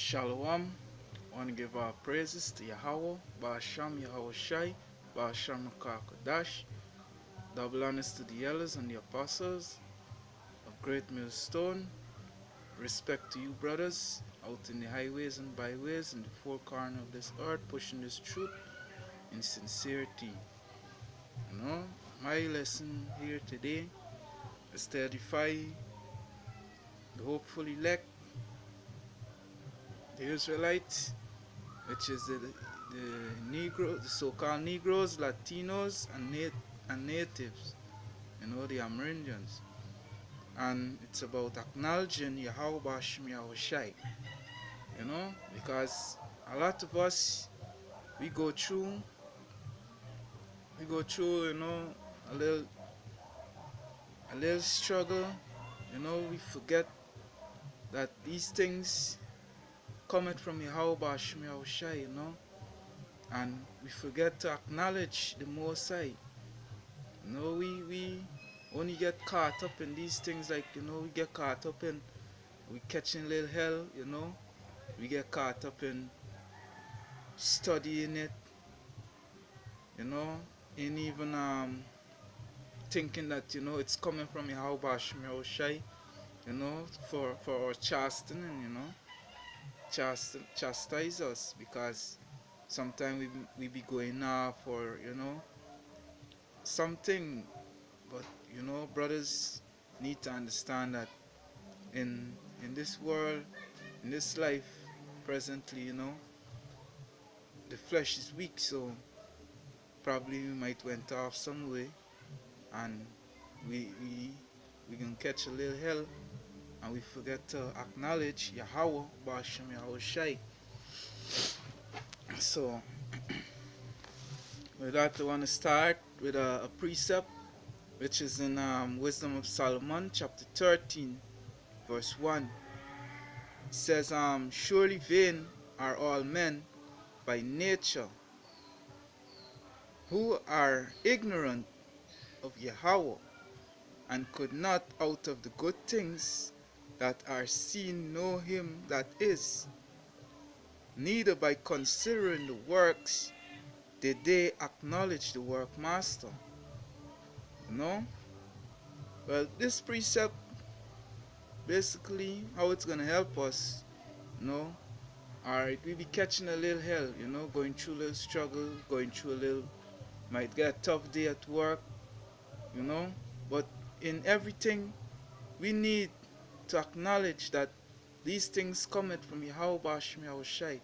Shalom. I want to give our praises to Yahweh, Ba'asham Yahweh Shai, Ba'asham Kodash. Double honors to the elders and the apostles of Great Millstone. Respect to you, brothers, out in the highways and byways in the four corners of this earth, pushing this truth in sincerity. My lesson here today is to edify the hopeful elect, the Israelites, which is the so-called Negroes, Latinos, and natives, the Amerindians. And it's about acknowledging Yahweh Bashim Yahweh Shai, because a lot of us, we go through, a little struggle, we forget that these things coming from Yahweh Bashim Yahweh Shai, and we forget to acknowledge the Most High. We only get caught up in these things, like, we get caught up in, we catching little hell, we get caught up in studying it, and even thinking that, it's coming from Yahweh Bashim Yahweh Shai, for our chastening, chastise us, because sometimes we be going for, something, but, brothers need to understand that in this world, in this life, presently, the flesh is weak, so probably we might went off some way, and we can catch a little hell, and we forget to acknowledge Yahweh Bashim Yahweh Shai. So with that, I want to start with a precept which is in Wisdom of Solomon chapter 13 verse 1. It says, surely vain are all men by nature, who are ignorant of Yahweh, and could not out of the good things that are seen know him that is, neither by considering the works did they acknowledge the workmaster. Well, this precept, basically how it's gonna help us, alright, we be catching a little hell, going through a little struggle, going through a little, might get a tough day at work, but in everything we need to acknowledge that these things come from Yahweh Bashim Yahweh Shai,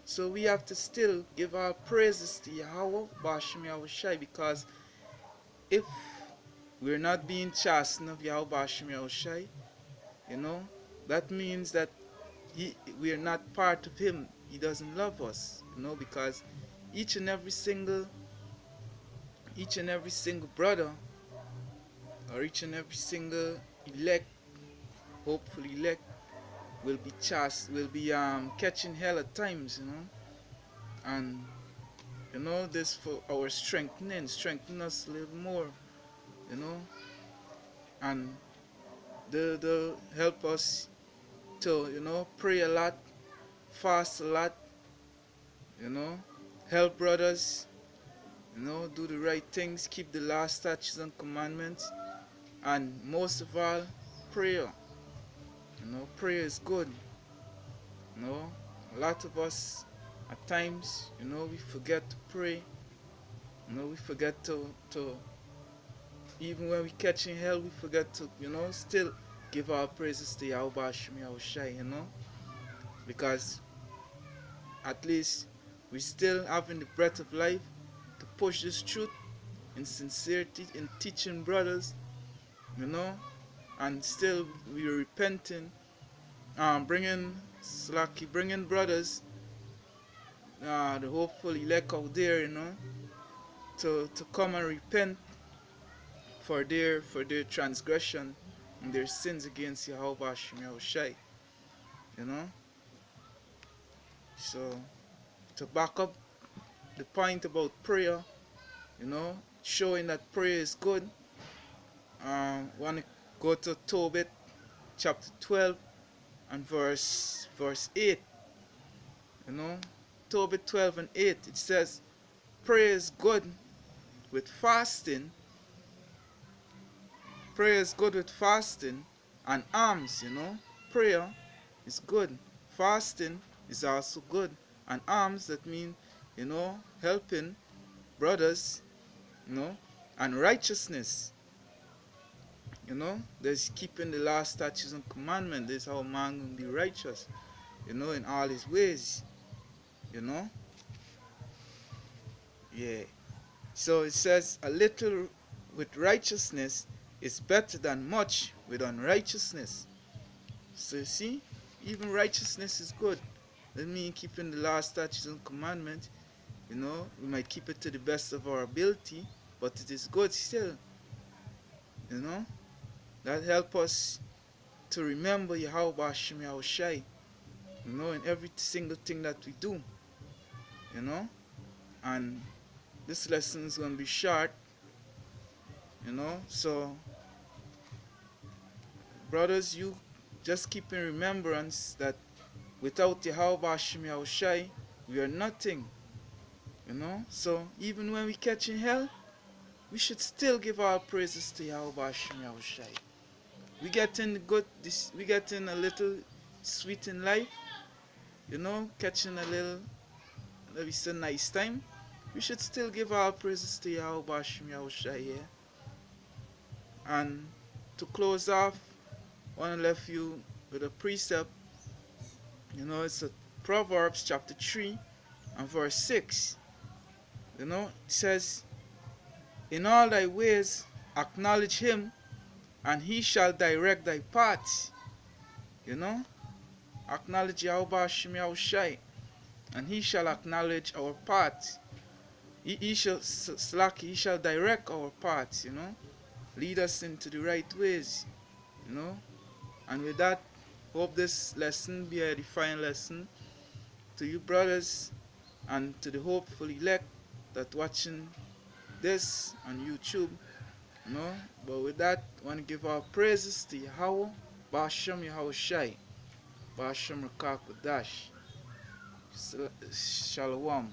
so we have to still give our praises to Yahweh Bashim Yahweh Shai, because if we're not being chastened of Yahweh Bashim Yahweh Shai, that means that we are not part of him. He doesn't love us, because each and every single brother, or each and every single elect, hopefully elect, will be catching hell at times, and this for our strengthen us a little more, and they'll help us to pray a lot, fast a lot, help brothers, do the right things, keep the last statutes and commandments, and most of all, prayer. Prayer is good. A lot of us at times, we forget to pray. We forget to even when we catching hell, we forget to, still give our praises to Yahweh Bashim Yahweh Shai, because at least we still having the breath of life to push this truth in sincerity, in teaching brothers, and still we are repenting, bringing brothers, the hopeful elect out there, to come and repent for their transgression and their sins against Yahweh Bashim Yahweh Shai, So to back up the point about prayer, showing that prayer is good, want to go to Tobit chapter 12 and verse 8, you know, Tobit 12 and 8, it says, prayer is good with fasting, prayer is good with fasting and alms, you know. Prayer is good. Fasting is also good. And alms, that mean, you know, helping brothers, you know, and righteousness. You know, there's keeping the law, statutes, and commandments. This is how man will be righteous, you know, in all his ways, you know. Yeah. So it says, a little with righteousness is better than much with unrighteousness. So you see, even righteousness is good. That means keeping the law, statutes, and commandments. You know, we might keep it to the best of our ability, but it is good still. You know, that help us to remember Yahweh Hashem Yahushai, you know, in every single thing that we do. You know, and this lesson is going to be short. You know, so brothers, you just keep in remembrance that without Yahweh Hashem Yahushai, we are nothing. You know, so even when we catch in hell, we should still give our praises to Yahweh Hashem Yahushai. We getting good, we getting a little sweet in life, you know, catching a little, maybe it's a nice time. We should still give our praises to Yahweh Hashem Yahushai here. And to close off, I want to leave you with a precept. You know, it's a Proverbs chapter 3 and verse 6. You know, it says, in all thy ways acknowledge him, and he shall direct thy paths. You know, acknowledge Yahweh Hashem Yahushai, and he shall acknowledge our paths. He shall he shall direct our paths, you know, lead us into the right ways, you know. And with that, hope this lesson be a edifying lesson to you brothers and to the hopeful elect that watching this on YouTube, you know. But with that, I want to give our praises to Yahweh Ba'ashem Yahushai, Ba'ashem Rakak Dash. Shalom.